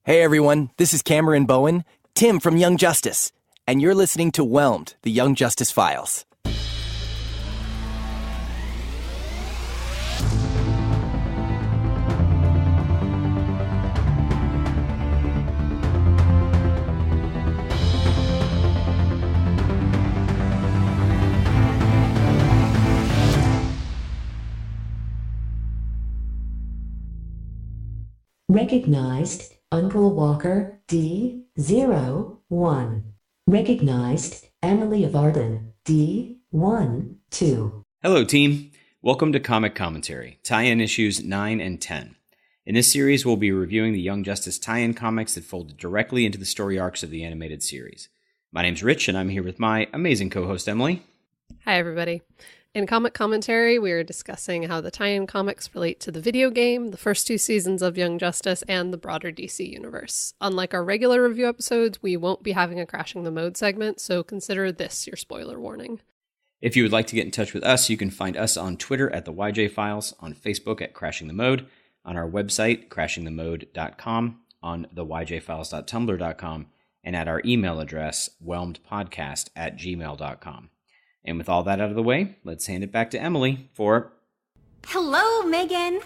Hey everyone, this is Cameron Bowen, Tim from Young Justice, and you're listening to Whelmed, the Young Justice Files. Recognized, Uncle Walker, D01. Recognized, Emily of Arden, D12. Hello, team. Welcome to Comic Commentary, tie-in issues 9 and 10. In this series, we'll be reviewing the Young Justice tie-in comics that folded directly into the story arcs of the animated series. My name's Rich, and I'm here with my amazing co-host, Emily. Hi, everybody. In Comic Commentary, we are discussing how the tie-in comics relate to the video game, the first two seasons of Young Justice, and the broader DC universe. Unlike our regular review episodes, we won't be having a Crashing the Mode segment, so consider this your spoiler warning. If you would like to get in touch with us, you can find us on Twitter at the YJ Files, on Facebook at Crashing the Mode, on our website, crashingthemode.com, on the yjfiles.tumblr.com, and at our email address, whelmedpodcast@gmail.com. And with all that out of the way, let's hand it back to Emily for... Hello, Megan!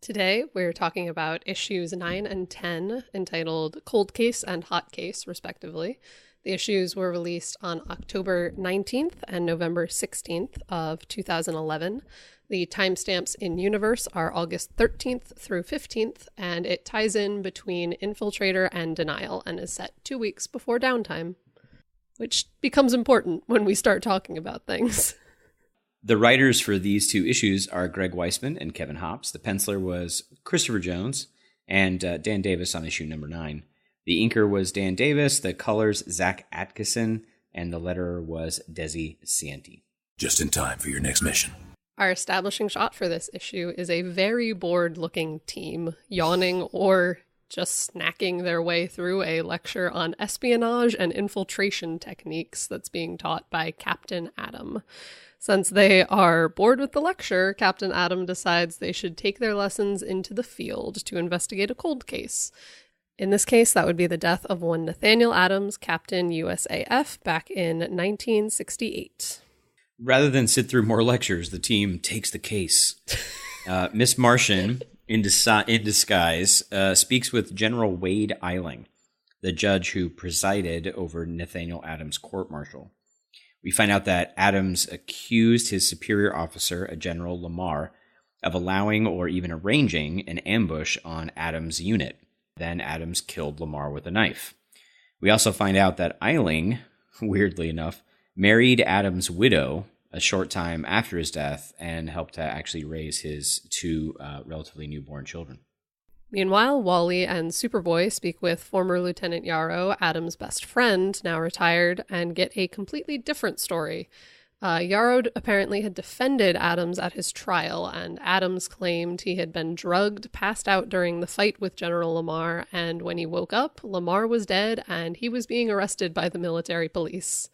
Today, we're talking about issues 9 and 10, entitled Cold Case and Hot Case, respectively. The issues were released on October 19th and November 16th of 2011. The timestamps in Universe are August 13th through 15th, and it ties in between Infiltrator and Denial and is set 2 weeks before Downtime, which becomes important when we start talking about things. The writers for these two issues are Greg Weisman and Kevin Hopps. The penciler was Christopher Jones, and Dan Davis on issue number 9. The inker was Dan Davis, the colors Zach Atkinson, and the letterer was Desi Cienti. Just in time for your next mission. Our establishing shot for this issue is a very bored-looking team, yawning or just snacking their way through a lecture on espionage and infiltration techniques that's being taught by Captain Atom. Since they are bored with the lecture, Captain Atom decides they should take their lessons into the field to investigate a cold case. In this case, that would be the death of one Nathaniel Adams, Captain USAF, back in 1968. Rather than sit through more lectures, the team takes the case. Miss Martian, in disguise, speaks with General Wade Eiling, the judge who presided over Nathaniel Adams' court-martial. We find out that Adams accused his superior officer, a General Lamar, of allowing or even arranging an ambush on Adams' unit. Then Adams killed Lamar with a knife. We also find out that Eiling, weirdly enough, married Adams' widow a short time after his death and helped to actually raise his two relatively newborn children. Meanwhile, Wally and Superboy speak with former Lieutenant Yarrow, Adams' best friend, now retired, and get a completely different story. Yarrow apparently had defended Adams at his trial, and Adams claimed he had been drugged, passed out during the fight with General Lamar, and when he woke up, Lamar was dead and he was being arrested by the military police.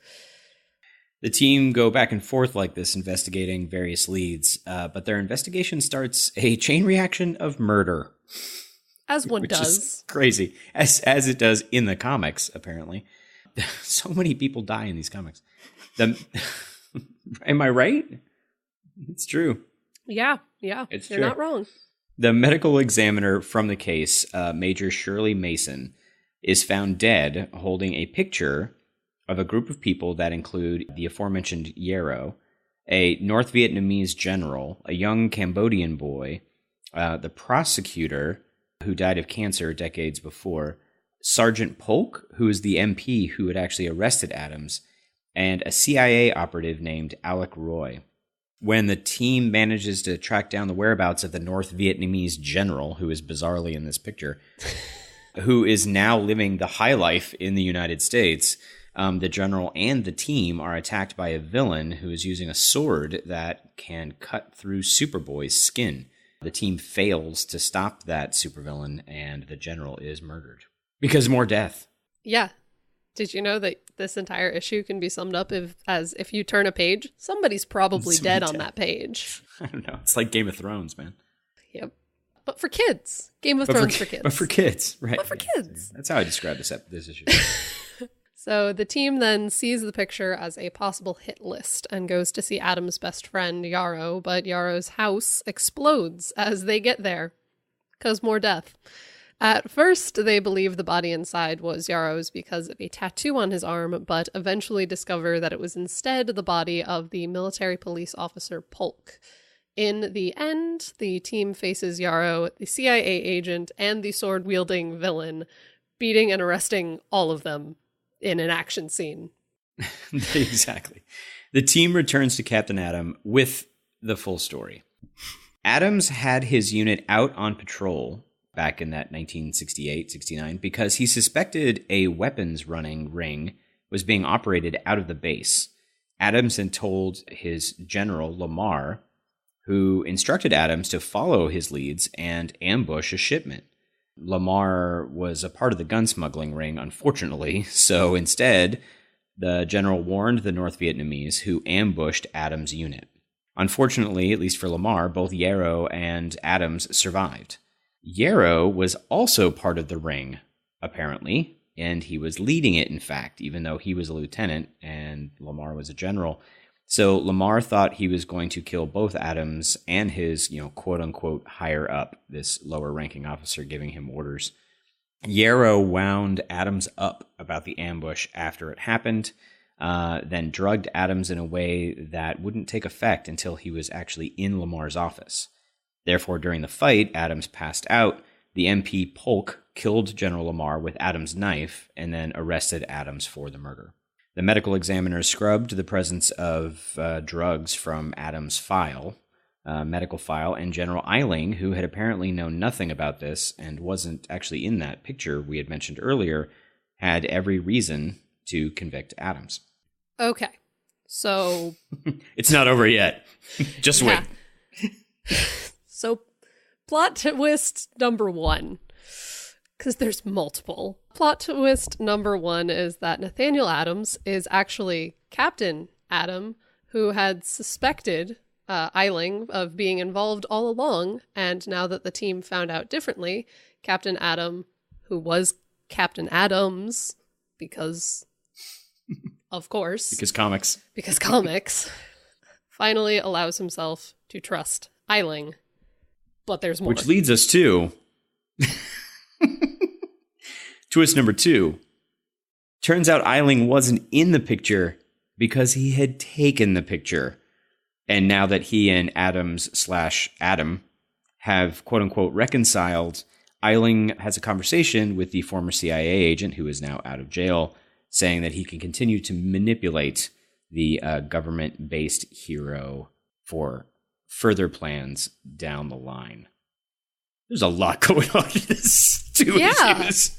The team go back and forth like this, investigating various leads, but their investigation starts a chain reaction of murder. As one which does. Is crazy, as it does in the comics, apparently. So many people die in these comics. Am I right? It's true. Yeah, you're not wrong. The medical examiner from the case, Major Shirley Mason, is found dead holding a picture of a group of people that include the aforementioned Yarrow, a North Vietnamese general, a young Cambodian boy, the prosecutor who died of cancer decades before, Sergeant Polk, who is the MP who had actually arrested Adams, and a CIA operative named Alec Roy. When the team manages to track down the whereabouts of the North Vietnamese general, who is bizarrely in this picture, who is now living the high life in the United States, the general and the team are attacked by a villain who is using a sword that can cut through Superboy's skin. The team fails to stop that supervillain, and the general is murdered. Because more death. Yeah. Did you know that this entire issue can be summed up as if you turn a page, somebody's probably dead on that page. I don't know. It's like Game of Thrones, man. Yep. but for kids. Game of Thrones for kids. But for kids, right. But for kids. That's how I describe this issue. So the team then sees the picture as a possible hit list and goes to see Adam's best friend, Yarrow, but Yarrow's house explodes as they get there. 'Cause more death. At first, they believe the body inside was Yarrow's because of a tattoo on his arm, but eventually discover that it was instead the body of the military police officer Polk. In the end, the team faces Yarrow, the CIA agent, and the sword-wielding villain, beating and arresting all of them in an action scene. Exactly. The team returns to Captain Adam with the full story. Adams had his unit out on patrol back in that 1968-69 because he suspected a weapons running ring was being operated out of the base. Adams had told his general, Lamar, who instructed Adams to follow his leads and ambush a shipment. Lamar was a part of the gun smuggling ring, unfortunately, so instead, the general warned the North Vietnamese, who ambushed Adams' unit. Unfortunately, at least for Lamar, both Yarrow and Adams survived. Yarrow was also part of the ring, apparently, and he was leading it, in fact, even though he was a lieutenant and Lamar was a general. So Lamar thought he was going to kill both Adams and his, quote-unquote higher up, this lower-ranking officer giving him orders. Yarrow wound Adams up about the ambush after it happened, then drugged Adams in a way that wouldn't take effect until he was actually in Lamar's office. Therefore, during the fight, Adams passed out. The MP Polk killed General Lamar with Adams' knife and then arrested Adams for the murder. The medical examiner scrubbed the presence of drugs from Adams' medical file, and General Eiling, who had apparently known nothing about this and wasn't actually in that picture we had mentioned earlier, had every reason to convict Adams. Okay, so... It's not over yet. Just wait. So, plot twist number 1, because there's multiple. Plot twist number 1 is that Nathaniel Adams is actually Captain Adam, who had suspected Eiling of being involved all along, and now that the team found out differently, Captain Adam, who was Captain Adams, because, of course... Because comics, finally allows himself to trust Eiling. But there's more. Which leads us to twist number 2. Turns out Eiling wasn't in the picture because he had taken the picture. And now that he and Adams/Adam have quote-unquote reconciled, Eiling has a conversation with the former CIA agent, who is now out of jail, saying that he can continue to manipulate the government-based hero for further plans down the line. There's a lot going on in this 2 issues.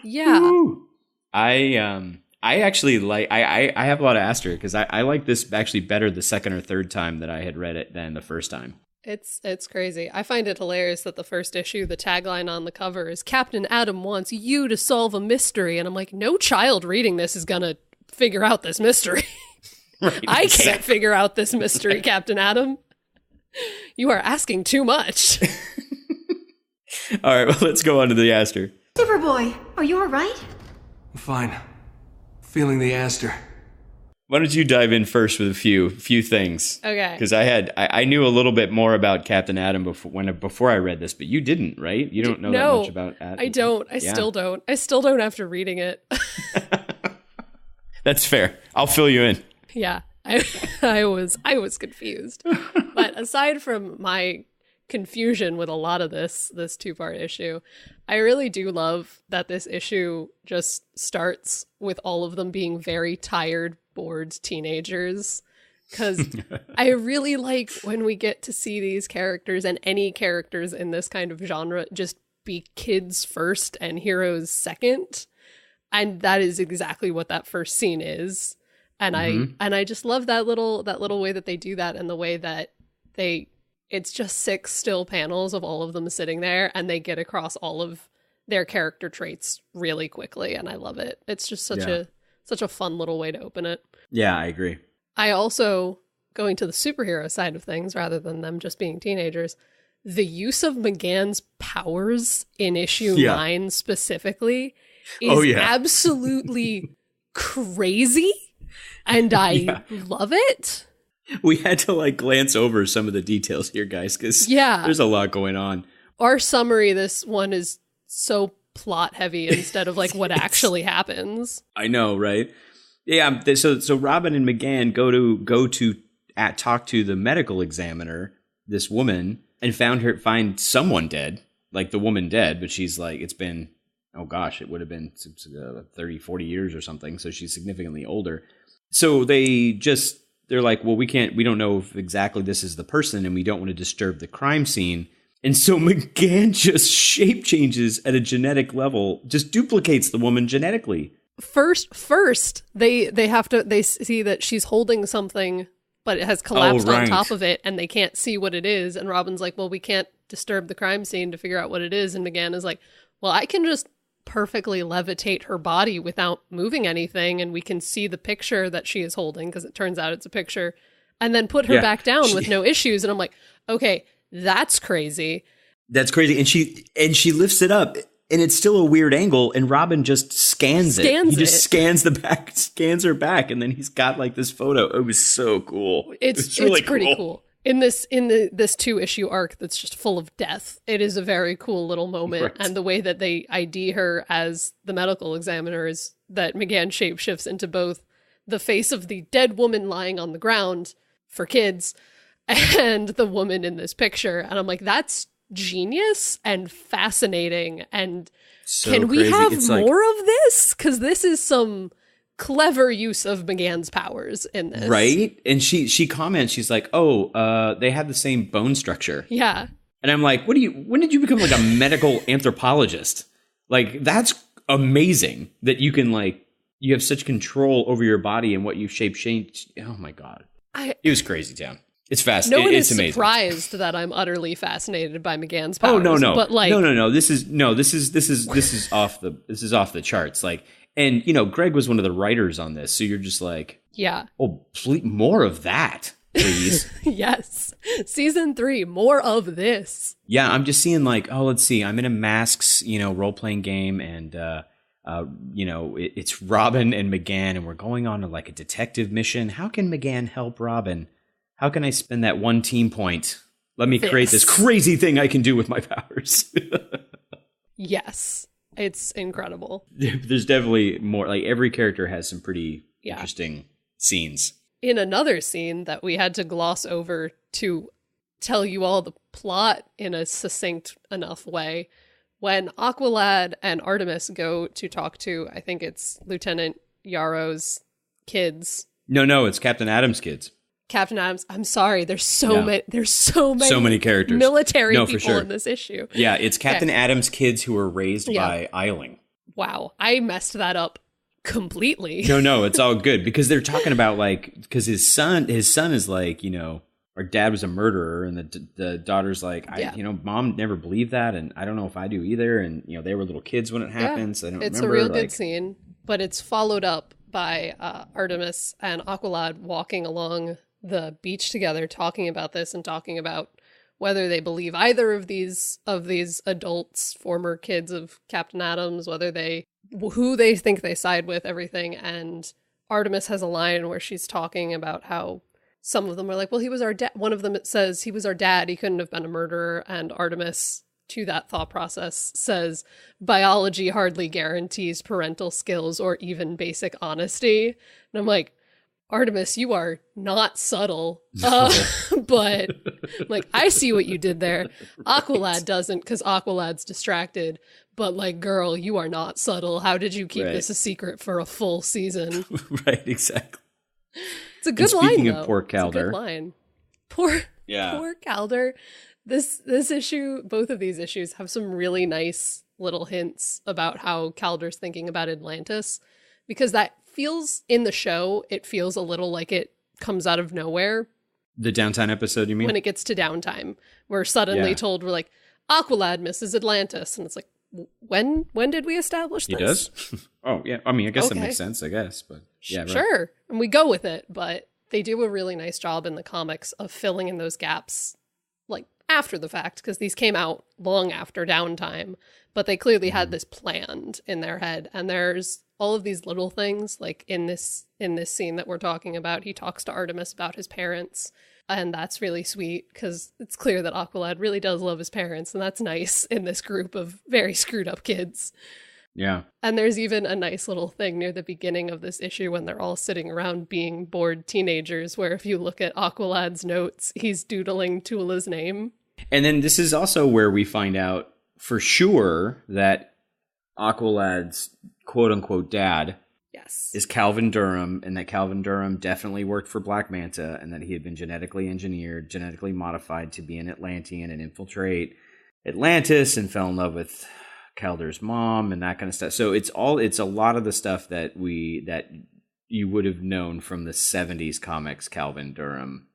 Yeah. Woo. I actually like I have a lot of asterisk because I like this actually better the second or third time that I had read it than the first time. It's crazy. I find it hilarious that the first issue, the tagline on the cover is Captain Adam wants you to solve a mystery, and I'm like, no child reading this is gonna figure out this mystery. Right, I can't figure out this mystery, Captain Adam. You are asking too much. All right, well, let's go on to the Aster. Superboy, are you alright? I'm fine. Feeling the Aster. Why don't you dive in first with a few things? Okay. Because I knew a little bit more about Captain Adam before I read this, but you didn't, right? You don't know that much about Adam. I don't. I still don't. I still don't after reading it. That's fair. I'll fill you in. Yeah. I was confused. But aside from my confusion with a lot of this 2-part issue, I really do love that this issue just starts with all of them being very tired, bored teenagers. Because I really like when we get to see these characters and any characters in this kind of genre just be kids first and heroes second. And that is exactly what that first scene is. And I just love that little way that they do that, and the way that it's just 6 still panels of all of them sitting there, and they get across all of their character traits really quickly, and I love it. It's just such a fun little way to open it. Yeah, I agree. I also, going to the superhero side of things rather than them just being teenagers, the use of McGann's powers in issue 9 specifically is absolutely crazy, and I love it. We had to like glance over some of the details here, guys, because there's a lot going on. Our summary, this one is so plot heavy instead of like what actually happens. I know, right? Yeah. So Robin and McGann go to talk to the medical examiner, this woman, and find someone dead, like the woman dead, but she's like, it's been, oh gosh, it would have been 30, 40 years or something. So she's significantly older. So they're like, well, we don't know if exactly this is the person, and we don't want to disturb the crime scene. And so McGann just shape changes at a genetic level, just duplicates the woman genetically. First, they see that she's holding something, but it has collapsed on top of it, and they can't see what it is. And Robin's like, well, we can't disturb the crime scene to figure out what it is. And McGann is like, well, I can just perfectly levitate her body without moving anything, and we can see the picture that she is holding, because it turns out it's a picture, and then put her back down with no issues. And I'm like, okay, that's crazy. That's crazy. And she lifts it up, and it's still a weird angle, and Robin just scans it. He just scans her back, and then he's got like this photo. It was so cool. It's really pretty cool. In this 2-issue arc that's just full of death, it is a very cool little moment. Right. And the way that they ID her as the medical examiner is that McGann shapeshifts into both the face of the dead woman lying on the ground for kids and the woman in this picture. And I'm like, that's genius and fascinating. And so can we have more of this? Because this is some clever use of McGann's powers in this. Right? And she comments, she's like, they have the same bone structure. Yeah. And I'm like, when did you become like a medical anthropologist? Like, that's amazing that you can like, you have such control over your body and what you shape change. Oh my God. It was crazy, Town. It's fascinating. No one it's is amazing. Surprised that I'm utterly fascinated by McGann's powers. Oh no. But like, no. This is off the charts. Like, and Greg was one of the writers on this, so you're just like, yeah. Oh, please, more of that, please. Yes, season 3, more of this. Yeah, I'm just seeing like, let's see, I'm in a Masks, role playing game, and it's Robin and McGann, and we're going on to like a detective mission. How can McGann help Robin? How can I spend that 1 team point? Let me create this crazy thing I can do with my powers. Yes. It's incredible. There's definitely more. Like, every character has some pretty interesting scenes. In another scene that we had to gloss over to tell you all the plot in a succinct enough way, when Aqualad and Artemis go to talk to, I think it's Lieutenant Yarrow's kids. No, it's Captain Adams' kids. Captain Adams. I'm sorry. There's so many characters, military people in this issue. Yeah, it's Captain Adams' kids who were raised by Eiling. Wow, I messed that up completely. No, it's all good, because they're talking about like, because his son is like, our dad was a murderer, and the daughter's like, Mom never believed that, and I don't know if I do either, and they were little kids when it happened, so I don't remember. It's a real good scene, but it's followed up by Artemis and Aqualad walking along the beach together, talking about this and talking about whether they believe either of these adults, former kids of Captain Adams, who they think they side with, everything. And Artemis has a line where she's talking about how some of them are like, well, he was our dad. One of them says he was our dad. He couldn't have been a murderer. And Artemis, to that thought process, says biology hardly guarantees parental skills or even basic honesty. And I'm like, Artemis, you are not subtle, but like, I see what you did there. Aqualad doesn't, because Aqualad's distracted, but like, girl, you are not subtle. How did you keep this a secret for a full season? Right, exactly. It's a good line, speaking though. Of poor Calder. It's a good line. Poor Calder. This issue, both of these issues have some really nice little hints about how Calder's thinking about Atlantis, because that feels, in the show, it feels a little like it comes out of nowhere. The downtime episode, you mean? When it gets to downtime, we're suddenly told, we're like, Aqualad misses Atlantis. And it's like, when did we establish this? He does? Oh, yeah. I mean, I guess that makes sense, I guess. But yeah, right. Sure. And we go with it. But they do a really nice job in the comics of filling in those gaps, like, after the fact, because these came out long after Downtime, but they clearly had this planned in their head. And there's all of these little things, like in this scene that we're talking about, he talks to Artemis about his parents, and that's really sweet because it's clear that Aqualad really does love his parents, and that's nice in this group of very screwed up kids. Yeah. And there's even a nice little thing near the beginning of this issue when they're all sitting around being bored teenagers, where if you look at Aqualad's notes, he's doodling Tula's name. And then this is also where we find out for sure that Aqualad's quote-unquote dad is Calvin Durham, and that Calvin Durham definitely worked for Black Manta, and that he had been genetically engineered, genetically modified to be an Atlantean and infiltrate Atlantis, and fell in love with Calder's mom and that kind of stuff. So it's a lot of the stuff that you would have known from the 70s comics Calvin Durham,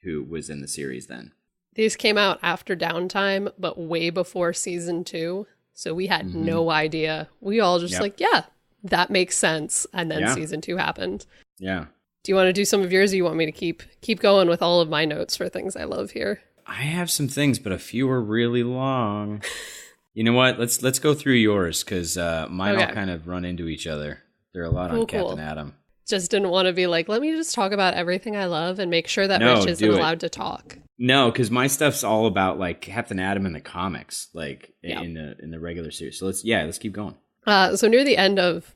who was in the series then. These came out after Downtime, but way before season 2. So we had no idea. We all just that makes sense. And then season 2 happened. Yeah. Do you want to do some of yours, or you want me to keep going with all of my notes for things I love here? I have some things, but a few are really long. You know what? Let's go through yours, because mine all kind of run into each other. There are a lot on Captain Atom. Just didn't want to be like, let me just talk about everything I love and make sure that Rich isn't allowed to talk. No, because my stuff's all about like Captain Atom in the comics, like in the regular series. So let's keep going. So near the end of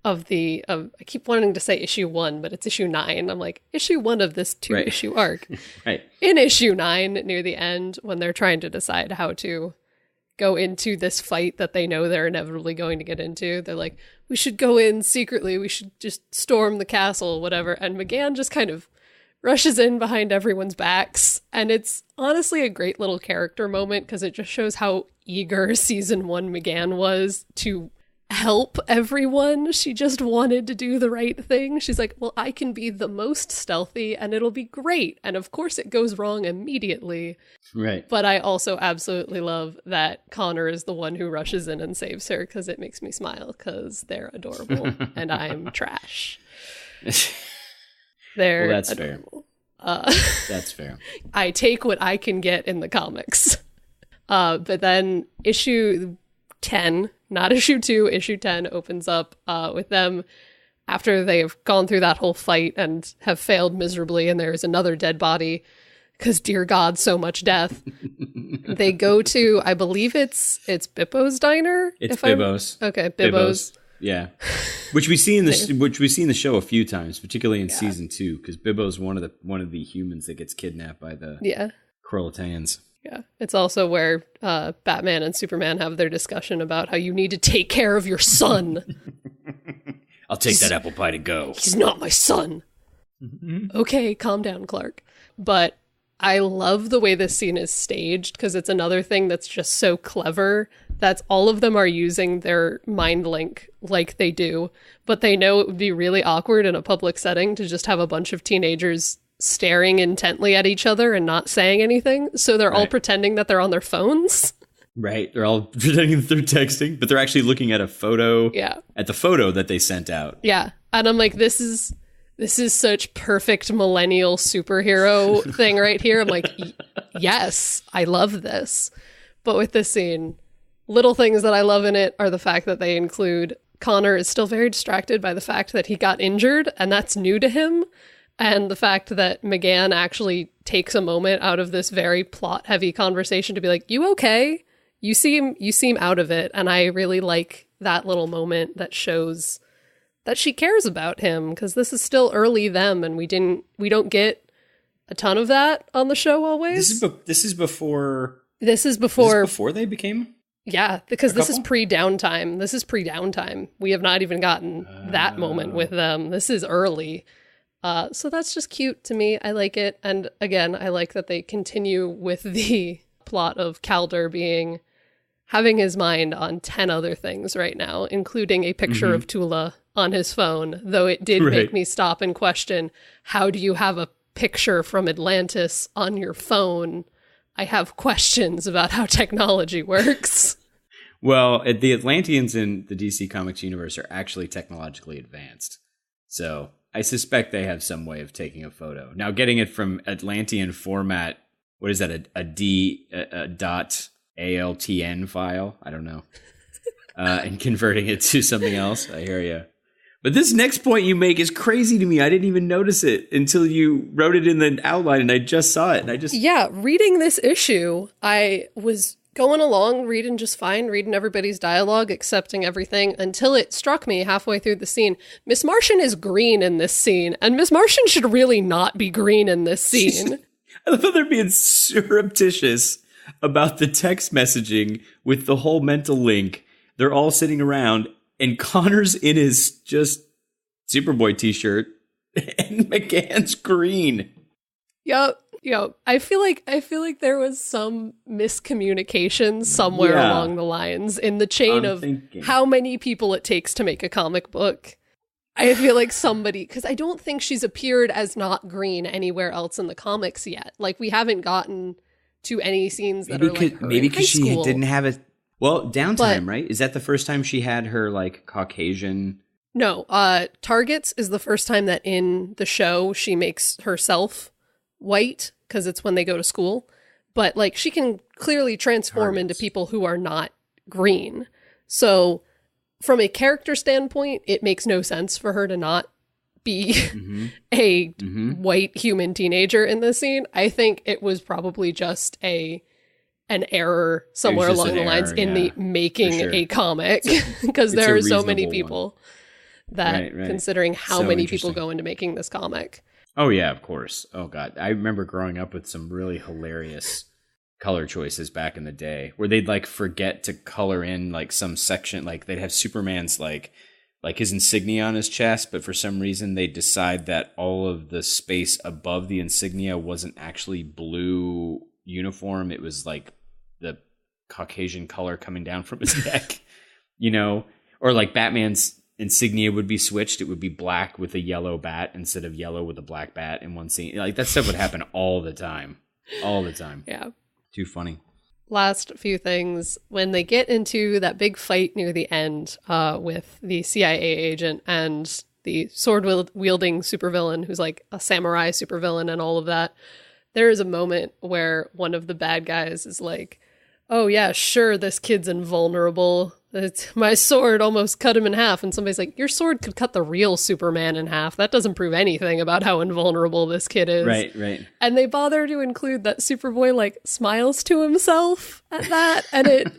I keep wanting to say issue 1, but it's issue 9. I'm like, issue 1 of this 2-issue arc. Right. In issue 9, near the end, when they're trying to decide how to go into this fight that they know they're inevitably going to get into, they're like, we should go in secretly, we should just storm the castle, whatever. And McGann just kind of rushes in behind everyone's backs, and it's honestly a great little character moment because it just shows how eager season 1 McGann was to help everyone. She just wanted to do the right thing. She's like, well, I can be the most stealthy and it'll be great. And of course it goes wrong immediately. Right. But I also absolutely love that Connor is the one who rushes in and saves her, because it makes me smile because they're adorable and I'm trash. They're that's adorable. Fair. That's fair. I take what I can get in the comics. But then issue 10, not issue 2, issue 10 opens up with them after they've gone through that whole fight and have failed miserably, and there's another dead body because, dear God, so much death. They go to, I believe it's Bippo's diner. It's Bibbo's. Okay, Bibbo's. Yeah, which we see in the show a few times, particularly in season 2, because Bibbo's one of the humans that gets kidnapped by the Krolotans. Yeah, it's also where Batman and Superman have their discussion about how you need to take care of your son. I'll take that apple pie to go. He's not my son. Okay, calm down, Clark. But I love the way this scene is staged, because it's another thing that's just so clever. That's all of them are using their mind link like they do, but they know it would be really awkward in a public setting to just have a bunch of teenagers staring intently at each other and not saying anything. So they're all pretending that they're on their phones. Right. They're all pretending that they're texting, but they're actually looking at a photo. Yeah. At the photo that they sent out. Yeah. And I'm like, this is such perfect millennial superhero thing right here. I'm like, yes, I love this. But with this scene, little things that I love in it are the fact that they include Connor is still very distracted by the fact that he got injured, and that's new to him. And the fact that McGann actually takes a moment out of this very plot-heavy conversation to be like, you okay? You seem out of it. And I really like that little moment that shows that she cares about him, because this is still early them, and we don't get a ton of that on the show always. This is before they became. Yeah, because this is pre-downtime. We have not even gotten that moment with them. This is early. So that's just cute to me. I like it. And again, I like that they continue with the plot of Calder having his mind on 10 other things right now, including a picture of Tula on his phone, though it did make me stop and question, how do you have a picture from Atlantis on your phone? I have questions about how technology works. Well, the Atlanteans in the DC Comics universe are actually technologically advanced. So I suspect they have some way of taking a photo. Now, getting it from Atlantean format what is that, a dot ALTN file? I don't know. And converting it to something else. I hear you. But this next point you make is crazy to me. I didn't even notice it until you wrote it in the outline, and I just saw it. And Yeah, reading this issue, I was going along, reading just fine, reading everybody's dialogue, accepting everything, until it struck me halfway through the scene. Miss Martian is green in this scene, and Miss Martian should really not be green in this scene. I love how they're being surreptitious about the text messaging with the whole mental link. They're all sitting around, and Connor's in his just Superboy t-shirt, and McGann's green. Yep. I feel like there was some miscommunication somewhere along the lines in the chain of how many people it takes to make a comic book. I feel like somebody, because I don't think she's appeared as not green anywhere else in the comics yet. Like, we haven't gotten to any scenes that are like her maybe because she didn't have a downtime, right? Is that the first time she had her like Caucasian? No, Targets is the first time that in the show she makes herself white, because it's when they go to school. But like, she can clearly transform into people who are not green. So from a character standpoint, it makes no sense for her to not be a white human teenager in this scene. I think it was probably just an error somewhere along the lines in the making a comic, because there are so many people that considering how many people go into making this comic. Oh yeah, of course. Oh god, I remember growing up with some really hilarious color choices back in the day where they'd like forget to color in like some section, like they'd have Superman's like his insignia on his chest, but for some reason they decide that all of the space above the insignia wasn't actually blue uniform. It was like the Caucasian color coming down from his neck, or like Batman's insignia would be switched. It would be black with a yellow bat instead of yellow with a black bat in one scene. Like, that stuff would happen all the time. Yeah. Too funny. Last few things. When they get into that big fight near the end with the CIA agent and the sword-wielding supervillain who's like a samurai supervillain and all of that, there is a moment where one of the bad guys is like, oh yeah, sure, this kid's invulnerable. My sword almost cut him in half. And somebody's like, your sword could cut the real Superman in half. That doesn't prove anything about how invulnerable this kid is. Right. And they bother to include that Superboy like smiles to himself at that. And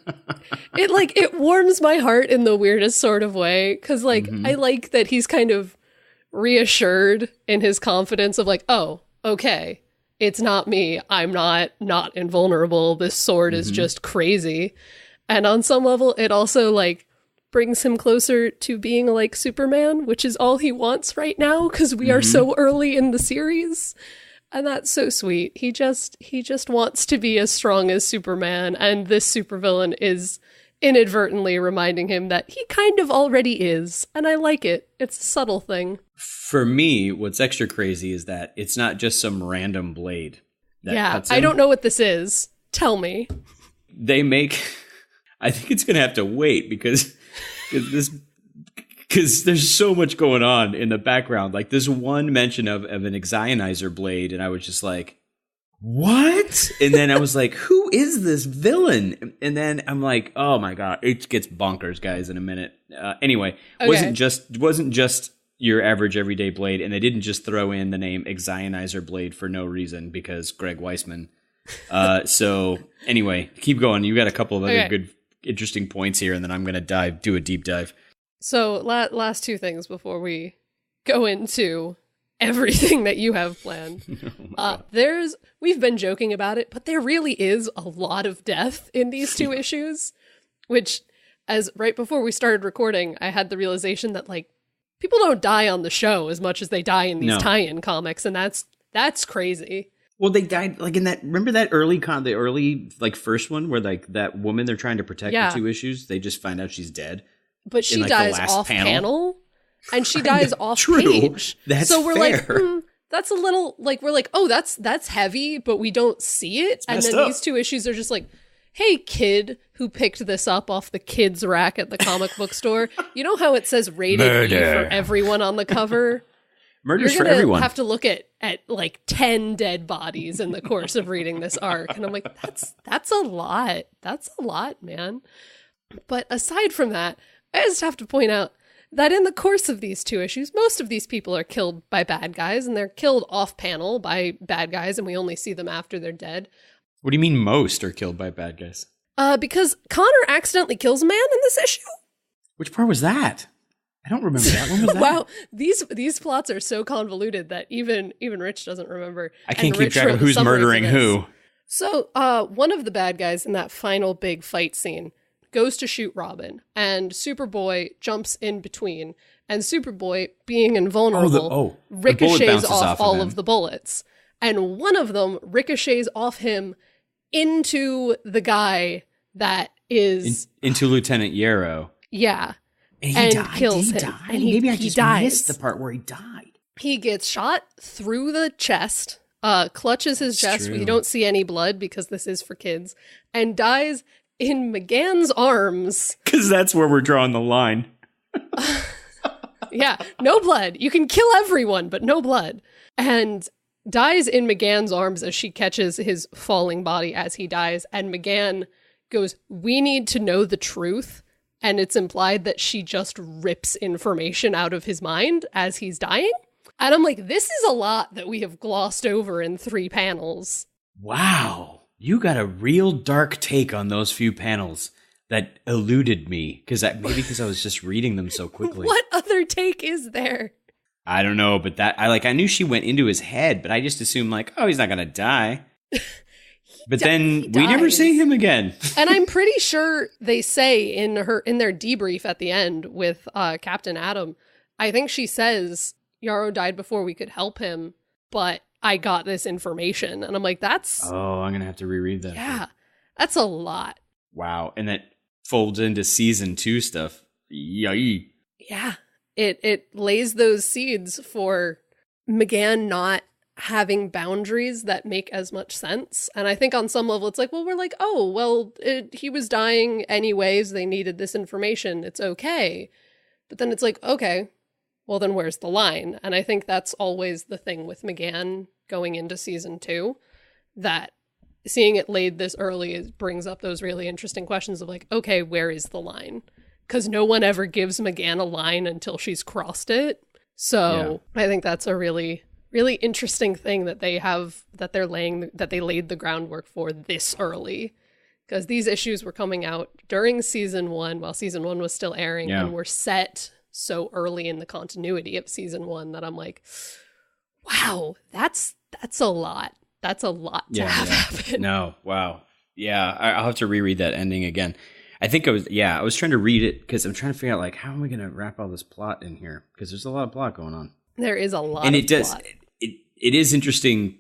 it warms my heart in the weirdest sort of way. Cause like, I like that he's kind of reassured in his confidence of like, oh, okay, it's not me. I'm not invulnerable. This sword is just crazy. And on some level, it also like brings him closer to being like Superman, which is all he wants right now because we are so early in the series. And that's so sweet. He just wants to be as strong as Superman. And this supervillain is inadvertently reminding him that he kind of already is. And I like it. It's a subtle thing. For me, what's extra crazy is that it's not just some random blade that cuts him. I don't know what this is. Tell me. They make... I think it's going to have to wait because there's so much going on in the background. Like, this one mention of an excionizer blade, and I was just like, what? And then I was like, who is this villain? And then I'm like, oh my god, it gets bonkers, guys, in a minute. Anyway, okay. wasn't just your average everyday blade, and they didn't just throw in the name excionizer blade for no reason because Greg Weisman. So anyway, keep going. You got a couple of other good, interesting points here, and then I'm going to do a deep dive. So last two things before we go into everything that you have planned. We've been joking about it, but there really is a lot of death in these two issues, which, as right before we started recording, I had the realization that like people don't die on the show as much as they die in these tie-in comics, and that's crazy. Well, they died like in that. Remember that the early like first one where like that woman they're trying to protect for 2 issues. They just find out she's dead, but she dies off panel, and she dies off page. That's so we're fair. like, that's a little like we're like, oh, that's heavy, but we don't see it. And then these 2 issues are just like, hey, kid who picked this up off the kids rack at the comic book store. You know how it says rated E for everyone on the cover? Murders you're for gonna everyone. have to look at like 10 dead bodies in the course of reading this arc. And I'm like, that's a lot. That's a lot, man. But aside from that, I just have to point out that in the course of these 2 issues, most of these people are killed by bad guys, and they're killed off panel by bad guys, and we only see them after they're dead. What do you mean most are killed by bad guys? Because Connor accidentally kills a man in this issue. Which part was that? I don't remember that. When was that? Wow, these plots are so convoluted that even Rich doesn't remember. I can't And keep Rich track wrote of the who's summary for murdering this. who. So, one of the bad guys in that final big fight scene goes to shoot Robin, and Superboy jumps in between. And Superboy, being invulnerable, the bullet ricochets bounces off off of all him. of the bullets. And one of them ricochets off him into the guy that is... Into Lieutenant Yarrow. yeah. And And died. kills Did he him. die? And he just dies. missed the part where he died. He gets shot through the chest, clutches his That's chest. true. We don't see any blood because this is for kids, and dies in McGann's arms. Because that's where we're drawing the line. Yeah, no blood. You can kill everyone, but no blood. And dies in McGann's arms as she catches his falling body as he dies. And McGann goes, "We need to know the truth." And it's implied that she just rips information out of his mind as he's dying. And I'm like, this is a lot that we have glossed over in 3 panels. Wow. You got a real dark take on those few panels that eluded me. Because I was just reading them so quickly. What other take is there? I don't know, but I knew she went into his head, but I just assumed like, oh, he's not going to die. But then we never dies. see him again. And I'm pretty sure they say in their debrief at the end with Captain Atom, I think she says Yarrow died before we could help him, but I got this information. And I'm like, that's Oh, I'm going to have to reread that. yeah, that's a lot. Wow. And that folds into season 2 stuff. Yay. Yeah. It lays those seeds for McGann not having boundaries that make as much sense. And I think on some level it's like, well, we're like, oh, well, he was dying anyways. They needed this information. It's okay. But then it's like, okay, well, then where's the line? And I think that's always the thing with McGann going into season 2, that seeing it laid this early brings up those really interesting questions of like, okay, where is the line? Because no one ever gives McGann a line until she's crossed it. So I think that's a really interesting thing that they laid the groundwork for this early, because these issues were coming out during season 1 while season 1 was still airing and were set so early in the continuity of season 1 that I'm like, wow, that's a lot. That's a lot to have happen. No, wow. Yeah, I'll have to reread that ending again. I think I was trying to read it because I'm trying to figure out like, how am I going to wrap all this plot in here? Because there's a lot of plot going on. There is a lot and of it does plot. it is interesting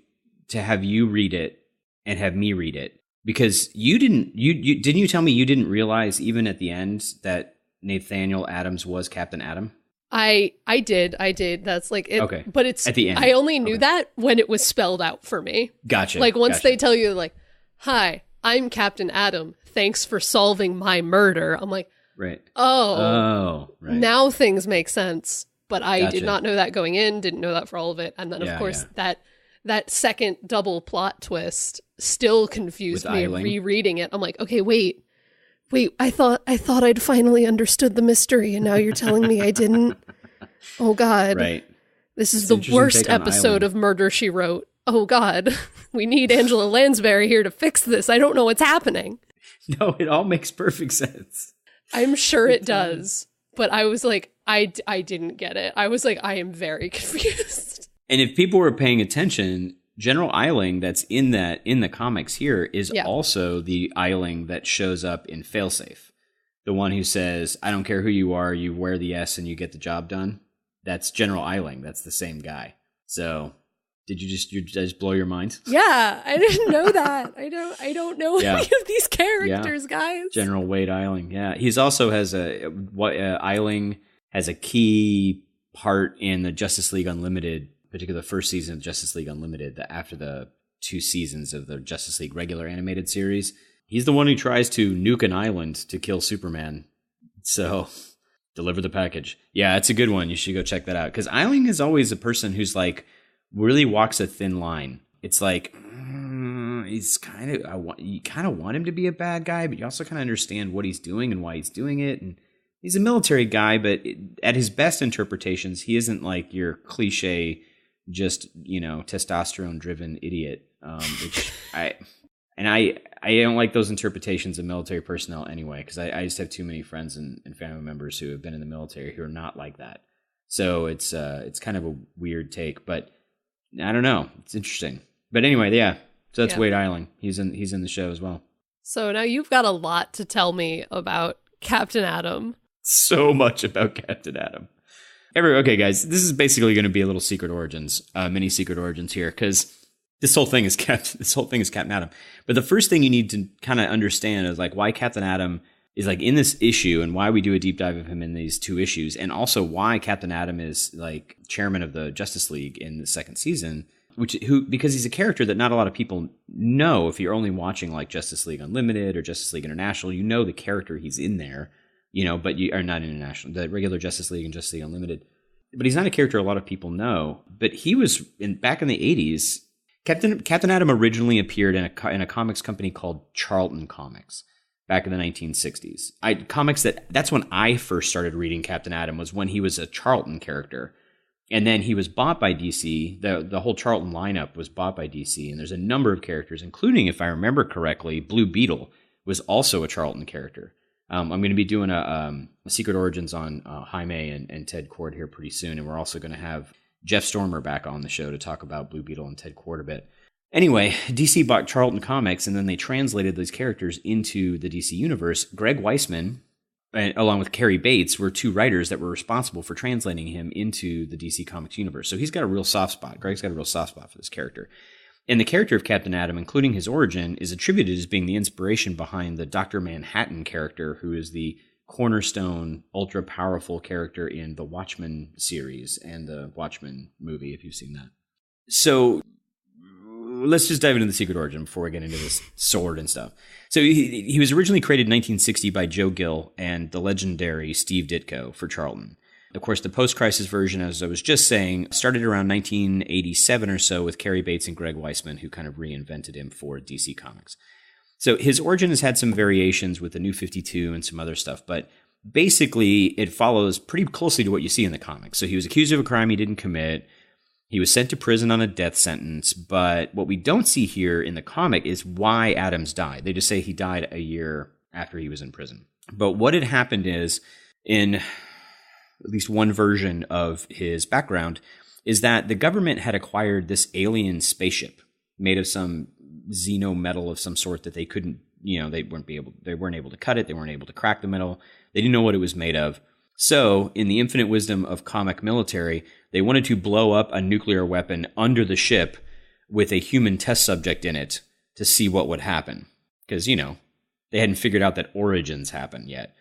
to have you read it and have me read it, because you didn't tell me you didn't realize even at the end that Nathaniel Adams was Captain Atom? I did. That's like it. Okay. But it's At the end. I only knew that when it was spelled out for me. Gotcha. Like once gotcha. they tell you like, "Hi, I'm Captain Atom. Thanks for solving my murder." I'm like, Right. "Oh. Right. Now things make sense." But I Gotcha. did not know that going in, didn't know that for all of it. And then of course that second double plot twist still confused With me Eiling. rereading it. I'm like, "Okay, wait, I thought I'd finally understood the mystery, and now you're telling me I didn't." Oh God. Right. This is It's the an interesting worst take on episode Eiling. of Murder, She Wrote. Oh God. We need Angela Lansbury here to fix this. I don't know what's happening. No, it all makes perfect sense. I'm sure it does. But I was like, I didn't get it. I was like, I am very confused. And if people were paying attention, General Eiling that's in the comics here is also the Eiling that shows up in Failsafe. The one who says, "I don't care who you are, you wear the S and you get the job done." That's General Eiling. That's the same guy. So did you just blow your mind? Yeah, I didn't know that. I don't know any of these characters, guys. General Wade Eiling. Yeah. He's also has Eiling has a key part in the Justice League Unlimited, particularly the first season of Justice League Unlimited, after the 2 seasons of the Justice League regular animated series. He's the one who tries to nuke an island to kill Superman. So Deliver the package. Yeah, it's a good one. You should go check that out. Because Eiling is always a person who's like really walks a thin line. It's like he's you kind of want him to be a bad guy, but you also kind of understand what he's doing and why he's doing it. And he's a military guy, but at his best interpretations, he isn't like your cliche, just testosterone driven idiot. Which I don't like those interpretations of military personnel anyway, because I just have too many friends and family members who have been in the military who are not like that. So it's kind of a weird take, but I don't know. It's interesting. But anyway, yeah. So that's Wade Eiling. He's in the show as well. So now you've got a lot to tell me about Captain Atom. So much about Captain Atom. Okay, guys, this is basically going to be a little Secret Origins, mini Secret Origins here, because this whole thing is Captain Atom. But the first thing you need to kind of understand is like why Captain Atom is like in this issue and why we do a deep dive of him in these 2 issues, and also why Captain Atom is like chairman of the Justice League in the 2nd season, because he's a character that not a lot of people know. If you're only watching like Justice League Unlimited or Justice League International, you know the character, he's in there, but you are not international, the regular Justice League and Justice League Unlimited. But he's not a character a lot of people know. But he was back in the 80s. Captain Atom originally appeared in a comics company called Charlton Comics back in the 1960s. That's when I first started reading Captain Atom, was when he was a Charlton character. And then he was bought by DC. The whole Charlton lineup was bought by DC. And there's a number of characters, including, if I remember correctly, Blue Beetle was also a Charlton character. I'm going to be doing a Secret Origins on Jaime and Ted Cord here pretty soon. And we're also going to have Jeff Stormer back on the show to talk about Blue Beetle and Ted Cord a bit. Anyway, DC bought Charlton Comics, and then they translated those characters into the DC universe. Greg Weisman, along with Cary Bates, were 2 writers that were responsible for translating him into the DC Comics universe. So he's got a real soft spot. Greg's got a real soft spot for this character. And the character of Captain Atom, including his origin, is attributed as being the inspiration behind the Dr. Manhattan character, who is the cornerstone, ultra-powerful character in the Watchmen series and the Watchmen movie, if you've seen that. So let's just dive into the Secret Origin before we get into this sword and stuff. So he was originally created in 1960 by Joe Gill and the legendary Steve Ditko for Charlton. Of course, the post-crisis version, as I was just saying, started around 1987 or so with Cary Bates and Greg Weisman, who kind of reinvented him for DC Comics. So his origin has had some variations with the New 52 and some other stuff, but basically it follows pretty closely to what you see in the comics. So he was accused of a crime he didn't commit. He was sent to prison on a death sentence, but what we don't see here in the comic is why Adams died. They just say he died a year after he was in prison. But what had happened is, in at least one version of his background, is that the government had acquired this alien spaceship made of some xenometal of some sort that they couldn't, they weren't able to cut it, they weren't able to crack the metal, they didn't know what it was made of. So, in the infinite wisdom of comic military, they wanted to blow up a nuclear weapon under the ship with a human test subject in it to see what would happen. Because, they hadn't figured out that origins happen yet.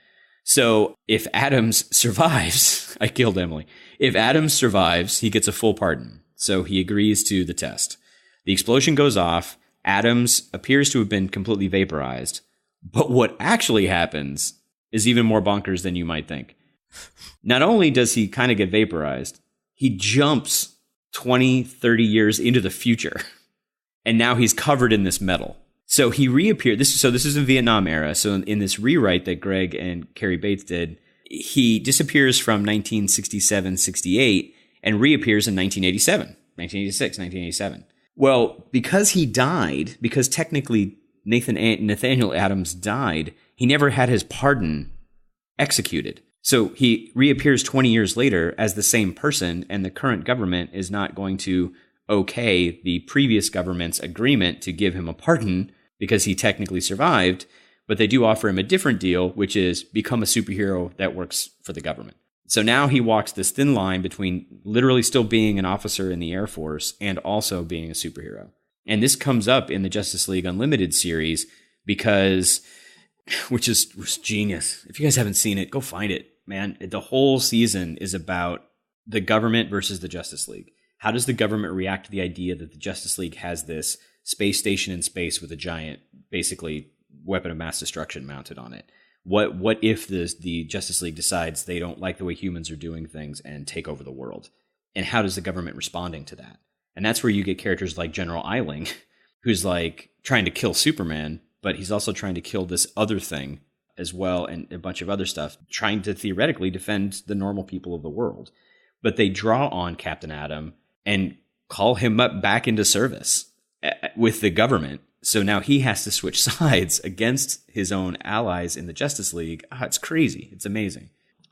So, if Adams survives, I killed Emily. If Adams survives, he gets a full pardon. So, he agrees to the test. The explosion goes off. Adams appears to have been completely vaporized. But what actually happens is even more bonkers than you might think. Not only does he kind of get vaporized, he jumps 20, 30 years into the future. And now he's covered in this metal. So he reappeared. This is the Vietnam era. So in this rewrite that Greg and Cary Bates did, he disappears from 1967-68 and reappears in 1987, 1986, 1987. Well, because he died, because technically Nathaniel Adams died, he never had his pardon executed. So he reappears 20 years later as the same person, and the current government is not going to okay the previous government's agreement to give him a pardon because he technically survived, but they do offer him a different deal, which is become a superhero that works for the government. So now he walks this thin line between literally still being an officer in the Air Force and also being a superhero. And this comes up in the Justice League Unlimited series because, which was genius. If you guys haven't seen it, go find it, man. The whole season is about the government versus the Justice League. How does the government react to the idea that the Justice League has this space station in space with a giant, basically, weapon of mass destruction mounted on it? What if the Justice League decides they don't like the way humans are doing things and take over the world? And how does the government responding to that? And that's where you get characters like General Eiling, who's like trying to kill Superman, but he's also trying to kill this other thing as well, and a bunch of other stuff, trying to theoretically defend the normal people of the world. But they draw on Captain Atom and call him up back into service with the government. So now he has to switch sides against his own allies in the Justice League. It's crazy. It's amazing.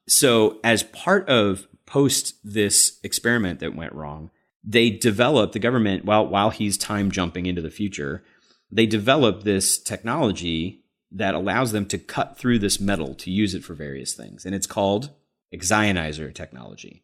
So as part of post this experiment that went wrong, they developed, the government, while he's time jumping into the future, they developed this technology that allows them to cut through this metal to use it for various things. And it's called Xionizer technology.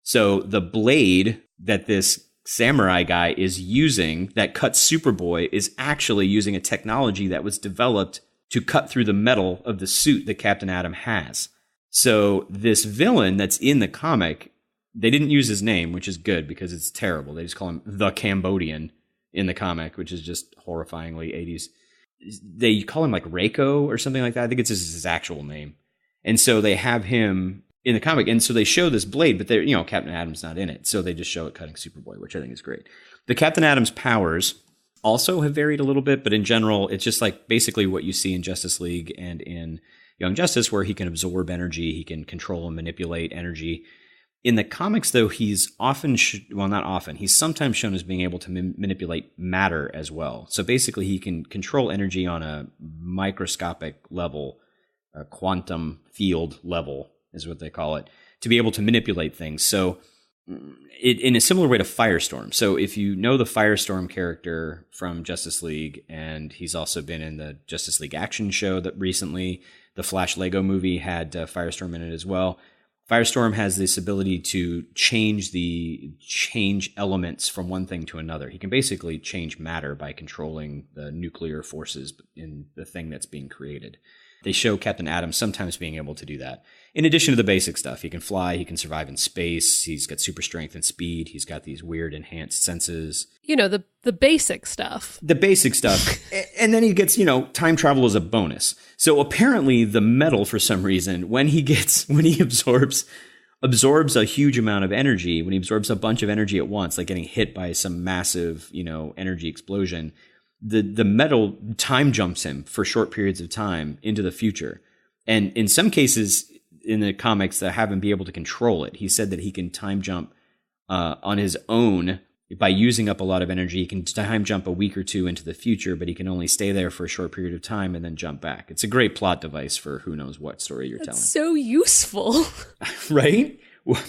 So the blade that this samurai guy is using that cuts Superboy is actually using a technology that was developed to cut through the metal of the suit that Captain Atom has. So this villain that's in the comic, they didn't use his name, which is good because it's terrible. They just call him the Cambodian in the comic, which is just horrifyingly 80s. They call him like Reiko or something like that. I think it's his actual name. And so they have him in the comic. And so they show this blade, but they're, Captain Atom's not in it. So they just show it cutting Superboy, which I think is great. The Captain Atom's powers also have varied a little bit, but in general, it's just like basically what you see in Justice League and in Young Justice, where he can absorb energy, he can control and manipulate energy. In the comics, though, he's often, not often, he's sometimes shown as being able to manipulate matter as well. So basically, he can control energy on a microscopic level, a quantum field level is what they call it, to be able to manipulate things. So in a similar way to Firestorm. So if you know the Firestorm character from Justice League, and he's also been in the Justice League action show that recently, the Flash Lego movie had Firestorm in it as well. Firestorm has this ability to change elements from one thing to another. He can basically change matter by controlling the nuclear forces in the thing that's being created. They show Captain Atom sometimes being able to do that. In addition to the basic stuff, he can fly, he can survive in space, he's got super strength and speed, he's got these weird enhanced senses. The basic stuff. The basic stuff. And then he gets, time travel as a bonus. So apparently the metal, for some reason, when he absorbs a huge amount of energy, when he absorbs a bunch of energy at once, like getting hit by some massive, energy explosion, the metal time jumps him for short periods of time into the future. And in some cases in the comics that have him be able to control it, he said that he can time jump on his own by using up a lot of energy. He can time jump a week or two into the future, but he can only stay there for a short period of time and then jump back. It's a great plot device for who knows what story you're telling. So useful. Right? Well,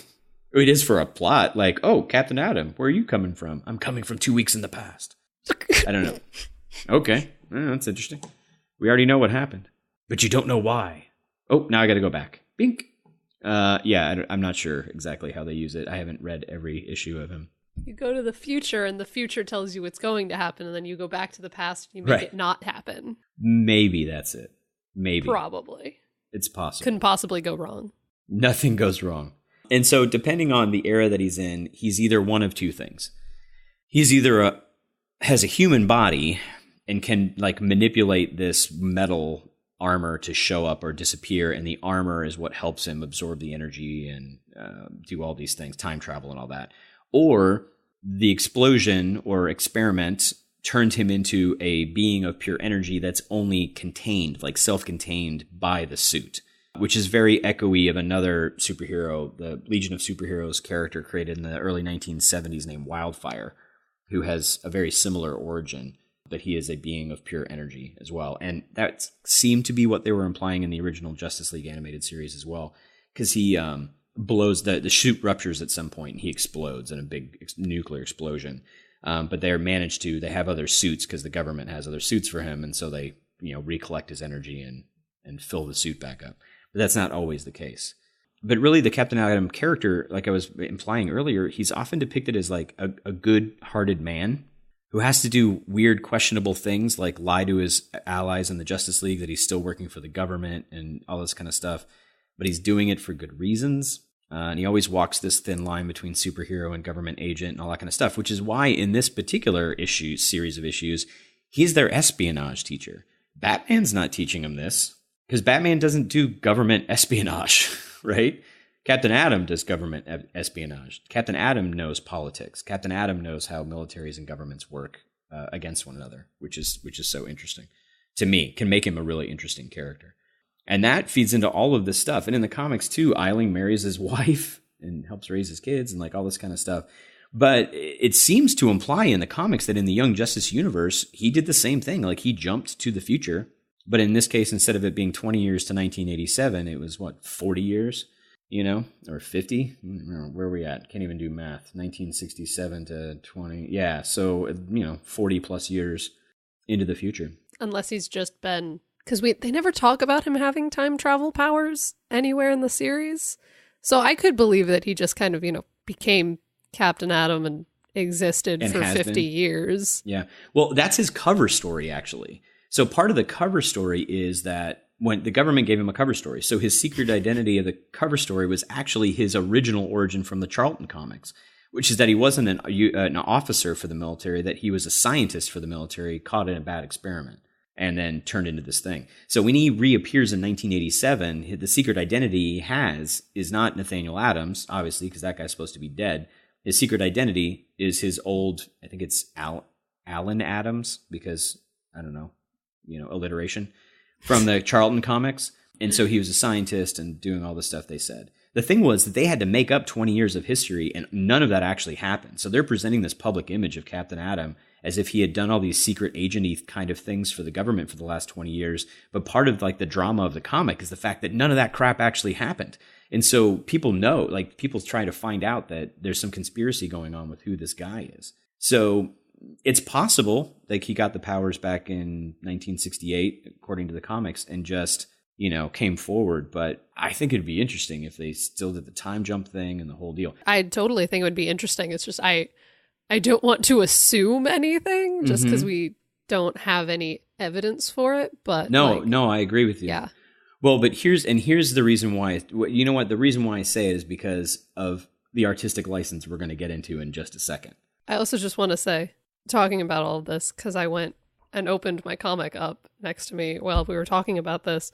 it is for a plot. Like, oh, Captain Atom, where are you coming from? I'm coming from 2 weeks in the past. I don't know. Okay. That's interesting. We already know what happened, but you don't know why. Oh, now I got to go back. Bink. I'm not sure exactly how they use it. I haven't read every issue of him. You go to the future, and the future tells you it's going to happen, and then you go back to the past, and you make it not happen. Maybe that's it. Maybe. Probably. It's possible. Couldn't possibly go wrong. Nothing goes wrong. And so depending on the era that he's in, he's either one of two things. He's either has a human body and can manipulate this metal armor to show up or disappear, and the armor is what helps him absorb the energy and do all these things, time travel and all that. Or the explosion or experiment turned him into a being of pure energy that's only contained, like self-contained by the suit, which is very echoey of another superhero, the Legion of Superheroes character created in the early 1970s named Wildfire, who has a very similar origin, but he is a being of pure energy as well. And that seemed to be what they were implying in the original Justice League animated series as well, because he blows, the chute ruptures at some point and he explodes in a big nuclear explosion. But they have other suits because the government has other suits for him, and so they recollect his energy and fill the suit back up. But that's not always the case. But really, the Captain Atom character, like I was implying earlier, he's often depicted as like a good-hearted man who has to do weird, questionable things, like lie to his allies in the Justice League that he's still working for the government and all this kind of stuff. But he's doing it for good reasons. And he always walks this thin line between superhero and government agent and all that kind of stuff, which is why in this particular series of issues, he's their espionage teacher. Batman's not teaching him this, Because Batman doesn't do government espionage, right? Captain Atom does government espionage. Captain Atom knows politics. Captain Atom knows how militaries and governments work against one another, which is so interesting to me. Can make him a really interesting character. And that feeds into all of this stuff. And in the comics too, Eiling marries his wife and helps raise his kids and like all this kind of stuff. But it seems to imply in the comics that in the Young Justice universe, he did the same thing. Like he jumped to the future. But in this case, instead of it being 20 years to 1987, it was 40 years, or 50? Where are we at? Can't even do math. 1967 to 20. Yeah. So, 40 plus years into the future. Unless he's just been, because they never talk about him having time travel powers anywhere in the series. So I could believe that he just kind of, became Captain Atom and existed for 50 years. Yeah. Well, that's his cover story, actually. So part of the cover story is that when the government gave him a cover story, so his secret identity of the cover story was actually his original origin from the Charlton comics, which is that he wasn't an officer for the military, that he was a scientist for the military, caught in a bad experiment, and then turned into this thing. So when he reappears in 1987, the secret identity he has is not Nathaniel Adams, obviously, because that guy's supposed to be dead. His secret identity is his old, I think it's Alan Adams, because, I don't know, alliteration, from the Charlton comics. And so he was a scientist and doing all the stuff they said. The thing was that they had to make up 20 years of history, and none of that actually happened. So they're presenting this public image of Captain Atom as if he had done all these secret agent-y kind of things for the government for the last 20 years. But part of like the drama of the comic is the fact that none of that crap actually happened. And so people know, like people try to find out that there's some conspiracy going on with who this guy is. So it's possible like he got the powers back in 1968, according to the comics, and just, came forward. But I think it'd be interesting if they still did the time jump thing and the whole deal. I totally think it would be interesting. It's just, I don't want to assume anything just because we don't have any evidence for it. But no, I agree with you. Yeah. Well, but here's the reason why, the reason why I say it is because of the artistic license we're going to get into in just a second. I also just want to say, talking about all of this, because I went and opened my comic up next to me while we were talking about this,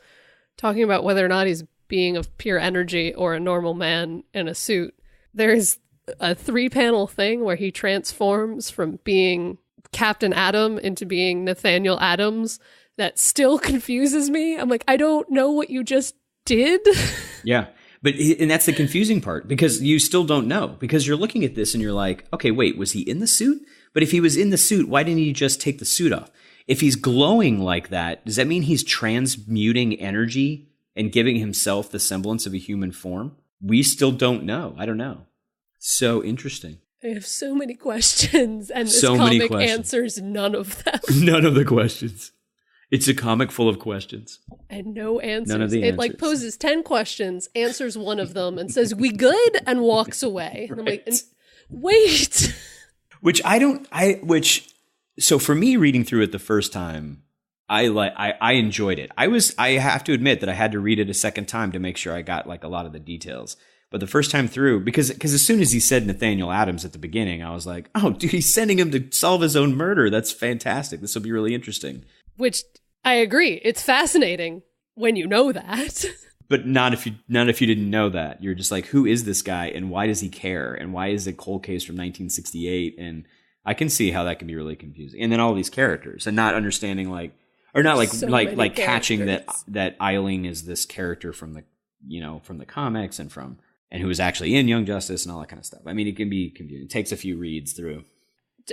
talking about whether or not he's being of pure energy or a normal man in a suit. There's a 3-panel thing where he transforms from being Captain Atom into being Nathaniel Adams that still confuses me. I'm like, I don't know what you just did. Yeah. And that's the confusing part, because you still don't know, because you're looking at this and you're like, okay, wait, was he in the suit? But if he was in the suit, why didn't he just take the suit off? If he's glowing like that, does that mean he's transmuting energy and giving himself the semblance of a human form? We still don't know. I don't know. So interesting. I have so many questions, and this comic answers none of them. None of the questions. It's a comic full of questions. And no answers. None of the answers. It poses 10 questions, answers one of them, and says, "We good?" and walks away. And right. I'm like, wait. So for me, reading through it the first time, I enjoyed it. I have to admit that I had to read it a second time to make sure I got like a lot of the details. But the first time through, because as soon as he said Nathaniel Adams at the beginning, I was like, oh, dude, he's sending him to solve his own murder. That's fantastic. This will be really interesting. Which I agree. It's fascinating when you know that. But not if you didn't know that. You're just like, who is this guy and why does he care? And why is it cold case from 1968? And I can see how that can be really confusing. And then all these characters and not understanding catching that Eiling is this character from the comics and who was actually in Young Justice and all that kind of stuff. I mean, it can be confusing. It takes a few reads through.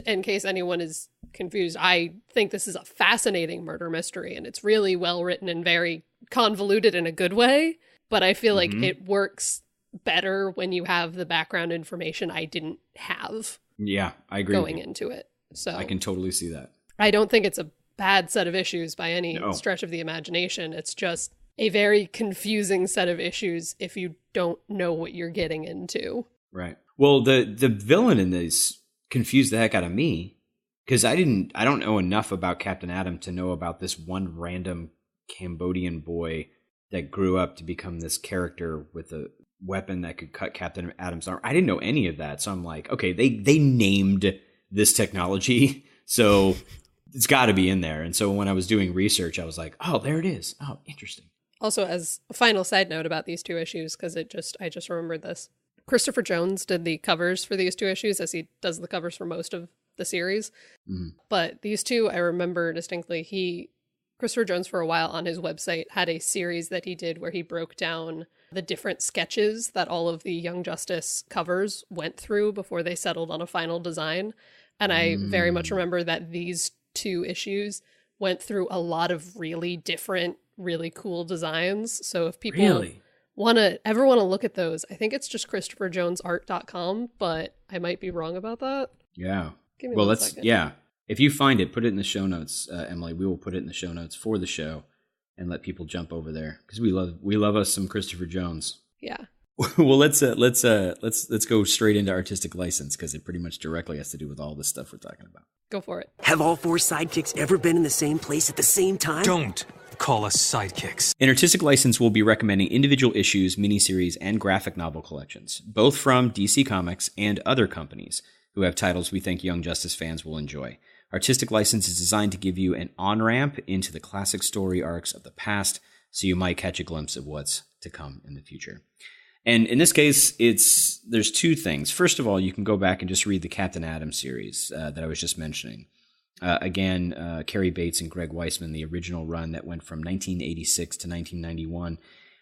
In case anyone is confused, I think this is a fascinating murder mystery, and it's really well written and very convoluted in a good way. But I feel like it works better when you have the background information I didn't have. Yeah, I agree. Going into it. So I can totally see that. I don't think it's a bad set of issues by any stretch of the imagination. It's just a very confusing set of issues if you don't know what you're getting into. Right. Well, the villain in this confused the heck out of me, because I don't know enough about Captain Atom to know about this one random Cambodian boy that grew up to become this character with a weapon that could cut Captain Atom's arm. I didn't know any of that. So I'm like, okay, they named this technology, so it's got to be in there. And so when I was doing research, I was like, oh, there it is. Oh, interesting. Also, as a final side note about these two issues, because I just remembered this. Christopher Jones did the covers for these two issues, as he does the covers for most of the series. But these two, I remember distinctly, Christopher Jones for a while on his website had a series that he did where he broke down the different sketches that all of the Young Justice covers went through before they settled on a final design. And I very much remember that these two issues went through a lot of really different, really cool designs. So if people ever want to look at those, I think it's just ChristopherJonesArt.com, but I might be wrong about that. Yeah. Give me Well, one second. yeah. If you find it, put it in the show notes, Emily. We will put it in the show notes for the show and let people jump over there because we love us some Christopher Jones. Yeah. Well, let's go straight into artistic license because it pretty much directly has to do with all this stuff we're talking about. Go for it. Have all four sidekicks ever been in the same place at the same time? Don't call us sidekicks. In artistic license, we'll be recommending individual issues, miniseries, and graphic novel collections, both from DC Comics and other companies who have titles we think Young Justice fans will enjoy. Artistic license is designed to give you an on-ramp into the classic story arcs of the past, so you might catch a glimpse of what's to come in the future. And in this case, there's two things. First of all, you can go back and just read the Captain Atom series that I was just mentioning. Again, Cary Bates and Greg Weisman, the original run that went from 1986 to 1991.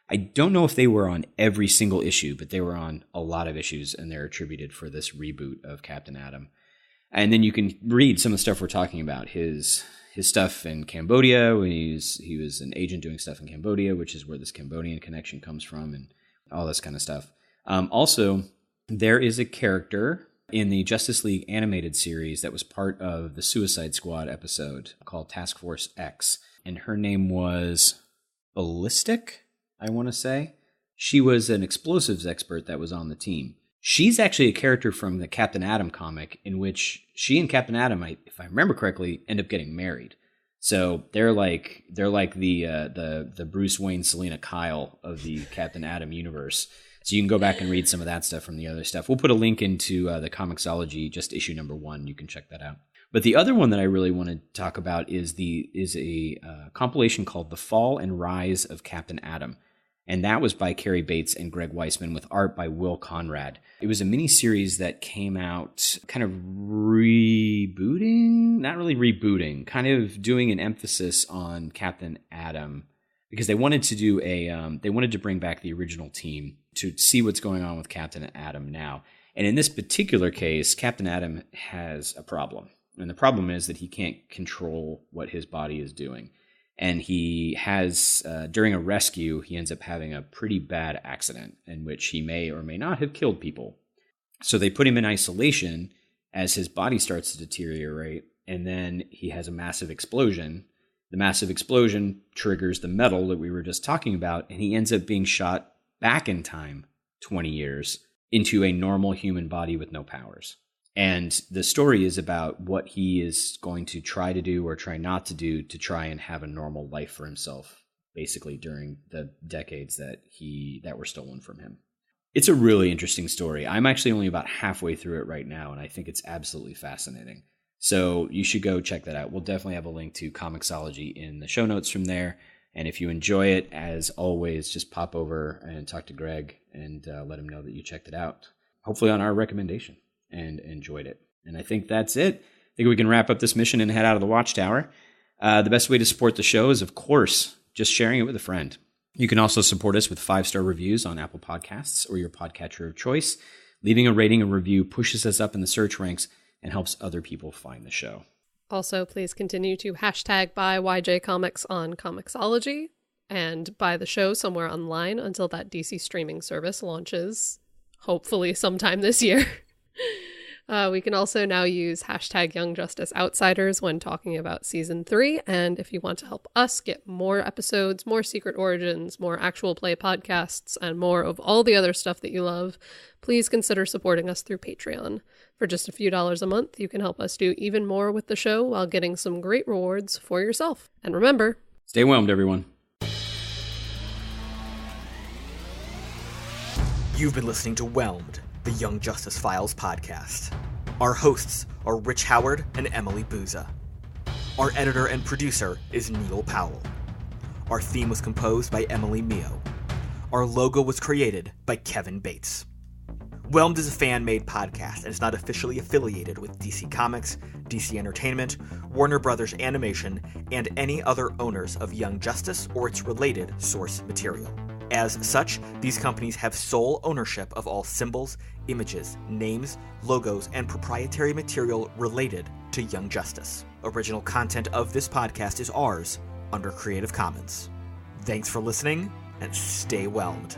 I don't know if they were on every single issue, but they were on a lot of issues, and they're attributed for this reboot of Captain Atom. And then you can read some of the stuff we're talking about. His stuff in Cambodia, when he was an agent doing stuff in Cambodia, which is where this Cambodian connection comes from, and all this kind of stuff. Also, there is a character in the Justice League animated series that was part of the Suicide Squad episode called Task Force X, and her name was Ballistic, I want to say. She was an explosives expert that was on the team. She's actually a character from the Captain Atom comic in which she and Captain Atom, if I remember correctly, end up getting married. So they're like the Bruce Wayne, Selena Kyle of the Captain Atom universe. So you can go back and read some of that stuff from the other stuff. We'll put a link into the Comixology, just issue number 1. You can check that out. But the other one that I really want to talk about is a compilation called The Fall and Rise of Captain Atom. And that was by Cary Bates and Greg Weisman with art by Will Conrad. It was a mini-series that came out kind of rebooting, not really rebooting, kind of doing an emphasis on Captain Atom because they wanted to bring back the original team to see what's going on with Captain Atom now. And in this particular case, Captain Atom has a problem. And the problem is that he can't control what his body is doing. And he has, during a rescue, he ends up having a pretty bad accident in which he may or may not have killed people. So they put him in isolation as his body starts to deteriorate, and then he has a massive explosion. The massive explosion triggers the metal that we were just talking about, and he ends up being shot back in time 20 years into a normal human body with no powers. And the story is about what he is going to try to do or try not to do to try and have a normal life for himself, basically during the decades that were stolen from him. It's a really interesting story. I'm actually only about halfway through it right now, and I think it's absolutely fascinating. So you should go check that out. We'll definitely have a link to Comixology in the show notes from there. And if you enjoy it, as always, just pop over and talk to Greg and let him know that you checked it out. Hopefully on our recommendation. And enjoyed it. And I think that's it. I think we can wrap up this mission and head out of the Watchtower. The best way to support the show is, of course, just sharing it with a friend. You can also support us with 5-star reviews on Apple Podcasts or your podcatcher of choice. Leaving a rating and review pushes us up in the search ranks and helps other people find the show. Also, please continue to hashtag buy YJ Comics on Comixology and buy the show somewhere online until that DC streaming service launches, hopefully sometime this year. We can also now use hashtag Young Justice Outsiders when talking about Season 3, and if you want to help us get more episodes, more Secret Origins, more actual play podcasts, and more of all the other stuff that you love, please consider supporting us through Patreon. For just a few dollars a month, you can help us do even more with the show while getting some great rewards for yourself. And remember, stay whelmed, everyone. You've been listening to Whelmed, the Young Justice Files podcast. Our hosts are Rich Howard and Emily Booza. Our editor and producer is Neil Powell. Our theme was composed by Emily Mio. Our logo was created by Kevin Bates. Whelmed is a fan-made podcast and is not officially affiliated with DC Comics, DC Entertainment, Warner Brothers Animation, and any other owners of Young Justice or its related source material. As such, these companies have sole ownership of all symbols, images, names, logos, and proprietary material related to Young Justice. Original content of this podcast is ours under Creative Commons. Thanks for listening, and stay whelmed.